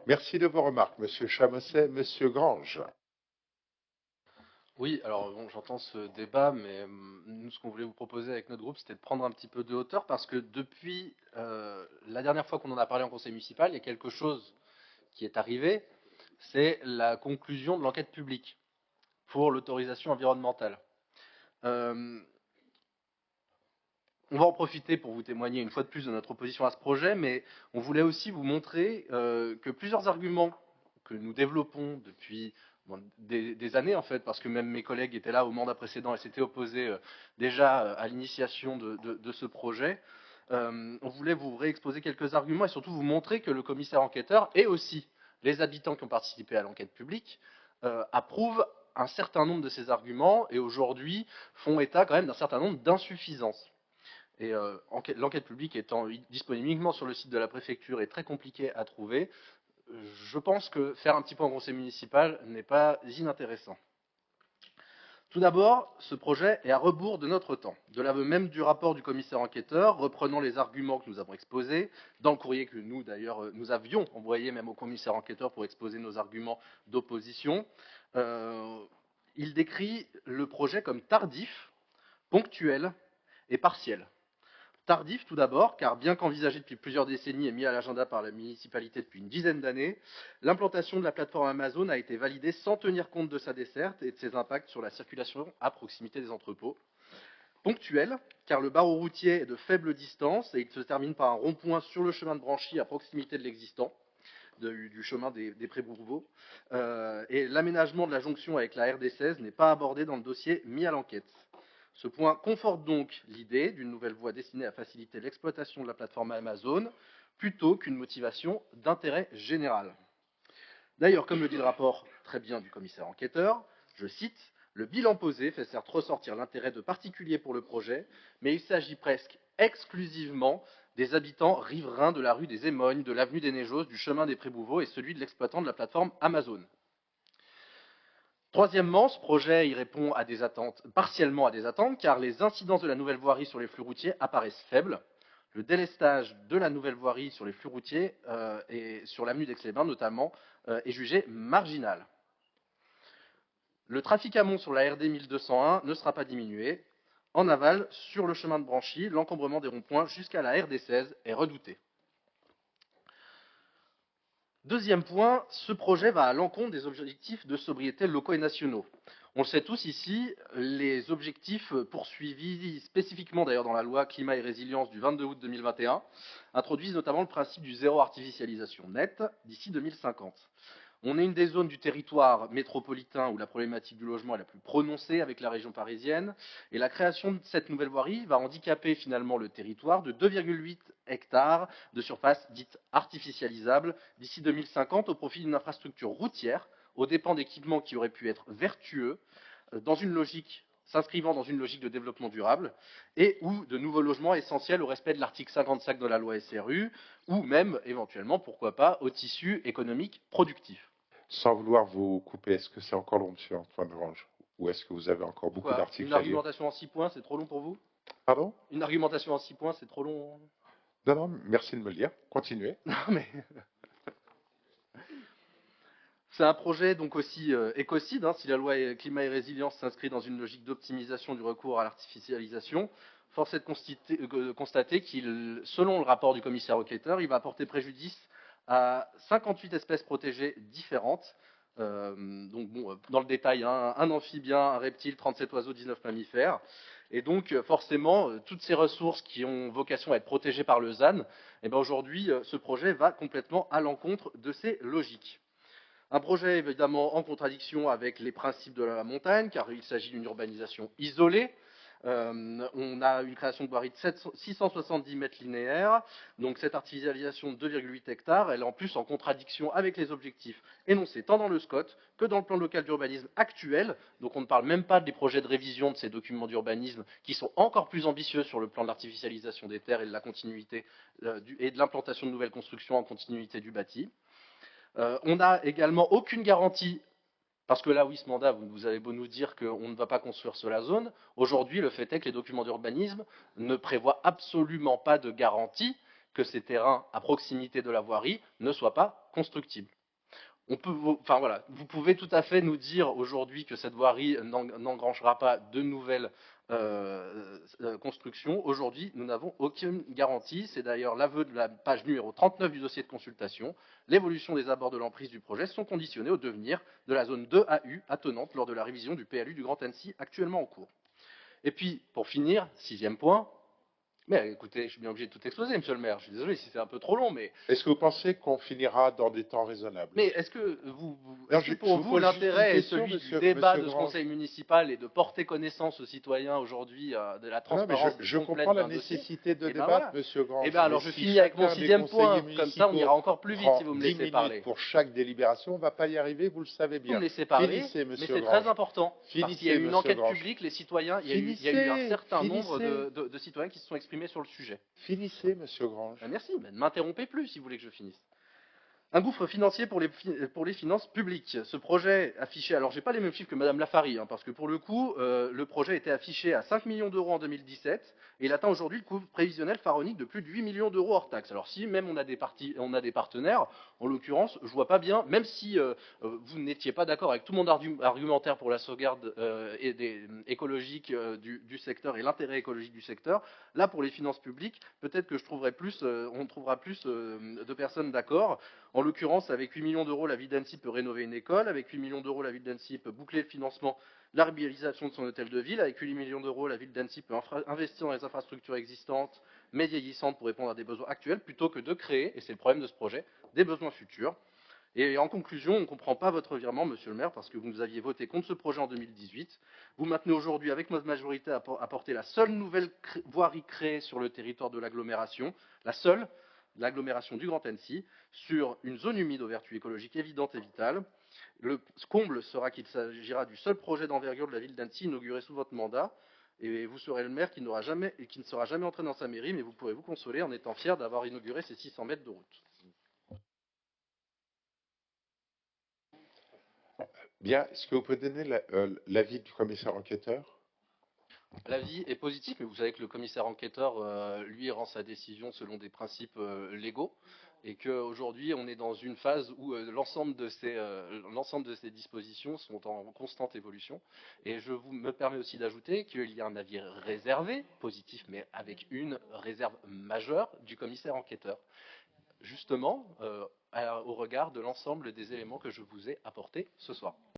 Merci de vos remarques, Monsieur Chamosset. Monsieur Grange. Oui, alors bon, j'entends ce débat, mais nous, ce qu'on voulait vous proposer avec notre groupe, c'était de prendre un petit peu de hauteur, parce que depuis la dernière fois qu'on en a parlé en conseil municipal, il y a quelque chose qui est arrivé, c'est la conclusion de l'enquête publique pour l'autorisation environnementale. Euh, on va en profiter pour vous témoigner une fois de plus de notre opposition à ce projet, mais on voulait aussi vous montrer que plusieurs arguments que nous développons depuis des années en fait, parce que même mes collègues étaient là au mandat précédent et s'étaient opposés déjà à l'initiation de ce projet. On voulait vous réexposer quelques arguments et surtout vous montrer que le commissaire enquêteur et aussi les habitants qui ont participé à l'enquête publique approuvent un certain nombre de ces arguments et aujourd'hui font état quand même d'un certain nombre d'insuffisances. Et l'enquête publique étant disponible uniquement sur le site de la préfecture et très compliqué à trouver, je pense que faire un petit peu en conseil municipal n'est pas inintéressant. Tout d'abord, ce projet est à rebours de notre temps. De l'aveu même du rapport du commissaire enquêteur, reprenant les arguments que nous avons exposés, dans le courrier que nous, d'ailleurs, nous avions envoyé même au commissaire enquêteur pour exposer nos arguments d'opposition, euh, il décrit le projet comme tardif, ponctuel et partiel. Tardif tout d'abord, car bien qu'envisagé depuis plusieurs décennies et mis à l'agenda par la municipalité depuis une dizaine d'années, l'implantation de la plateforme Amazon a été validée sans tenir compte de sa desserte et de ses impacts sur la circulation à proximité des entrepôts. Ponctuel, car le barreau routier est de faible distance et il se termine par un rond-point sur le chemin de Branchy à proximité de l'existant, du chemin des Pré-Bourbeaux. Et l'aménagement de la jonction avec la RD16 n'est pas abordé dans le dossier mis à l'enquête. Ce point conforte donc l'idée d'une nouvelle voie destinée à faciliter l'exploitation de la plateforme Amazon plutôt qu'une motivation d'intérêt général. D'ailleurs, comme le dit le rapport très bien du commissaire enquêteur, je cite, le bilan posé fait certes ressortir l'intérêt de particuliers pour le projet, mais il s'agit presque exclusivement des habitants riverains de la rue des Émognes, de l'avenue des Neigeuses, du chemin des Prébouveaux et celui de l'exploitant de la plateforme Amazon. Troisièmement, ce projet y répond à des attentes, partiellement à des attentes, car les incidences de la nouvelle voirie sur les flux routiers apparaissent faibles. Le délestage de la nouvelle voirie sur les flux routiers et sur l'avenue d'Aix-les-Bains notamment est jugé marginal. Le trafic amont sur la RD 1201 ne sera pas diminué. En aval, sur le chemin de Branchy, l'encombrement des ronds-points jusqu'à la RD 16 est redouté. Deuxième point, ce projet va à l'encontre des objectifs de sobriété locaux et nationaux. On le sait tous ici, les objectifs poursuivis spécifiquement d'ailleurs dans la loi climat et résilience du 22 août 2021 introduisent notamment le principe du zéro artificialisation nette d'ici 2050. On est une des zones du territoire métropolitain où la problématique du logement est la plus prononcée avec la région parisienne. Et la création de cette nouvelle voirie va handicaper finalement le territoire de 2,8 hectares de surface dite artificialisable d'ici 2050 au profit d'une infrastructure routière aux dépens d'équipements qui auraient pu être vertueux dans une logique s'inscrivant dans une logique de développement durable et ou de nouveaux logements essentiels au respect de l'article 55 de la loi SRU ou même éventuellement, pourquoi pas, au tissu économique productif. Sans vouloir vous couper, est-ce que c'est encore long, Monsieur Antoine Grange? Ou est-ce que vous avez encore beaucoup Pourquoi une d'articles à lire? argumentation en 6 points, c'est trop long pour vous? Pardon? Une argumentation en 6 points, c'est trop long? Non, non, merci de me le dire. Continuez. Non, mais c'est un projet donc aussi écocide, hein, si la loi climat et résilience s'inscrit dans une logique d'optimisation du recours à l'artificialisation. Force est de constater qu'il, selon le rapport du commissaire enquêteur, il va apporter préjudice à 58 espèces protégées différentes. Donc bon, dans le détail, hein, un amphibien, un reptile, 37 oiseaux, 19 mammifères. Et donc forcément, toutes ces ressources qui ont vocation à être protégées par le ZAN, eh ben aujourd'hui, ce projet va complètement à l'encontre de ces logiques. Un projet évidemment en contradiction avec les principes de la montagne, car il s'agit d'une urbanisation isolée. On a une création de voirie de 670 mètres linéaires, donc cette artificialisation de 2,8 hectares, elle est en plus en contradiction avec les objectifs énoncés tant dans le SCOT que dans le plan local d'urbanisme actuel. Donc on ne parle même pas des projets de révision de ces documents d'urbanisme qui sont encore plus ambitieux sur le plan de l'artificialisation des terres et de la continuité et de l'implantation de nouvelles constructions en continuité du bâti. On n'a également aucune garantie, parce que là, oui, ce mandat, vous avez beau nous dire qu'on ne va pas construire sur la zone. Aujourd'hui, le fait est que les documents d'urbanisme ne prévoient absolument pas de garantie que ces terrains à proximité de la voirie ne soient pas constructibles. Enfin voilà, vous pouvez tout à fait nous dire aujourd'hui que cette voirie n'engrangera pas de nouvelles constructions. Aujourd'hui, nous n'avons aucune garantie. C'est d'ailleurs l'aveu de la page numéro 39 du dossier de consultation. L'évolution des abords de l'emprise du projet sont conditionnés au devenir de la zone 2AU attenante lors de la révision du PLU du Grand Annecy actuellement en cours. Et puis, pour finir, 6e point. Mais écoutez, je suis bien obligé de tout exposer, monsieur le maire. Je suis désolé si c'est un peu trop long, mais Est-ce que vous pensez qu'on finira dans des temps raisonnables? est-ce que Non, est-ce que pour vous pose juste une l'intérêt est question, celui du monsieur débat de ce Grange. conseil municipal et de porter connaissance aux citoyens aujourd'hui de la Non, mais transparence je complète comprends la d'un dossier? nécessité de Et ben débattre, voilà. monsieur Grange. Et bien alors mais je si finis avec mon chacun des 6e point, conseillers comme ça on ira municipaux encore plus vite prend si vous me 10 laissez minutes parler. pour chaque délibération, on ne va pas y arriver, vous le savez Vous me bien. laissez parler, Finissez, mais monsieur c'est Grange. très important. Parce qu'il y a Finissez, eu une monsieur enquête Grange. publique, les citoyens, il y a eu un certain nombre Finissez. de citoyens qui se sont exprimés sur le sujet. Finissez, monsieur Grange. Ben merci, mais ne m'interrompez plus si vous voulez que je finisse. Un gouffre financier pour les finances publiques. Ce projet affiché, alors j'ai pas les mêmes chiffres que Madame Lafari, parce que pour le coup, le projet était affiché à 5 millions d'euros en 2017 et il atteint aujourd'hui le coût prévisionnel pharaonique de plus de 8 millions d'euros hors taxes. Alors si même on a des partenaires, en l'occurrence, je vois pas bien, même si vous n'étiez pas d'accord avec tout mon argumentaire pour la sauvegarde écologique du secteur et l'intérêt écologique du secteur, là pour les finances publiques, peut-être que on trouvera plus de personnes d'accord. En l'occurrence, avec 8 millions d'euros, la ville d'Annecy peut rénover une école. Avec 8 millions d'euros, la ville d'Annecy peut boucler le financement de la réhabilitation de son hôtel de ville. Avec 8 millions d'euros, la ville d'Annecy peut investir dans les infrastructures existantes, mais vieillissantes, pour répondre à des besoins actuels, plutôt que de créer, et c'est le problème de ce projet, des besoins futurs. Et en conclusion, on ne comprend pas votre virement, monsieur le maire, parce que vous aviez voté contre ce projet en 2018. Vous maintenez aujourd'hui, avec notre majorité, à porter la seule nouvelle voirie créée sur le territoire de l'agglomération, la seule, l'agglomération du Grand Annecy, sur une zone humide aux vertus écologiques évidentes et vitales. Le comble sera qu'il s'agira du seul projet d'envergure de la ville d'Annecy inauguré sous votre mandat. Et vous serez le maire qui ne sera jamais entré dans sa mairie, mais vous pourrez vous consoler en étant fier d'avoir inauguré ces 600 mètres de route. Bien, est-ce que vous pouvez donner l'avis du commissaire enquêteur? L'avis est positif, mais vous savez que le commissaire enquêteur, lui, rend sa décision selon des principes légaux, et qu'aujourd'hui, on est dans une phase où l'ensemble de ces dispositions sont en constante évolution. Et me permets aussi d'ajouter qu'il y a un avis réservé, positif, mais avec une réserve majeure du commissaire enquêteur, justement au regard de l'ensemble des éléments que je vous ai apportés ce soir.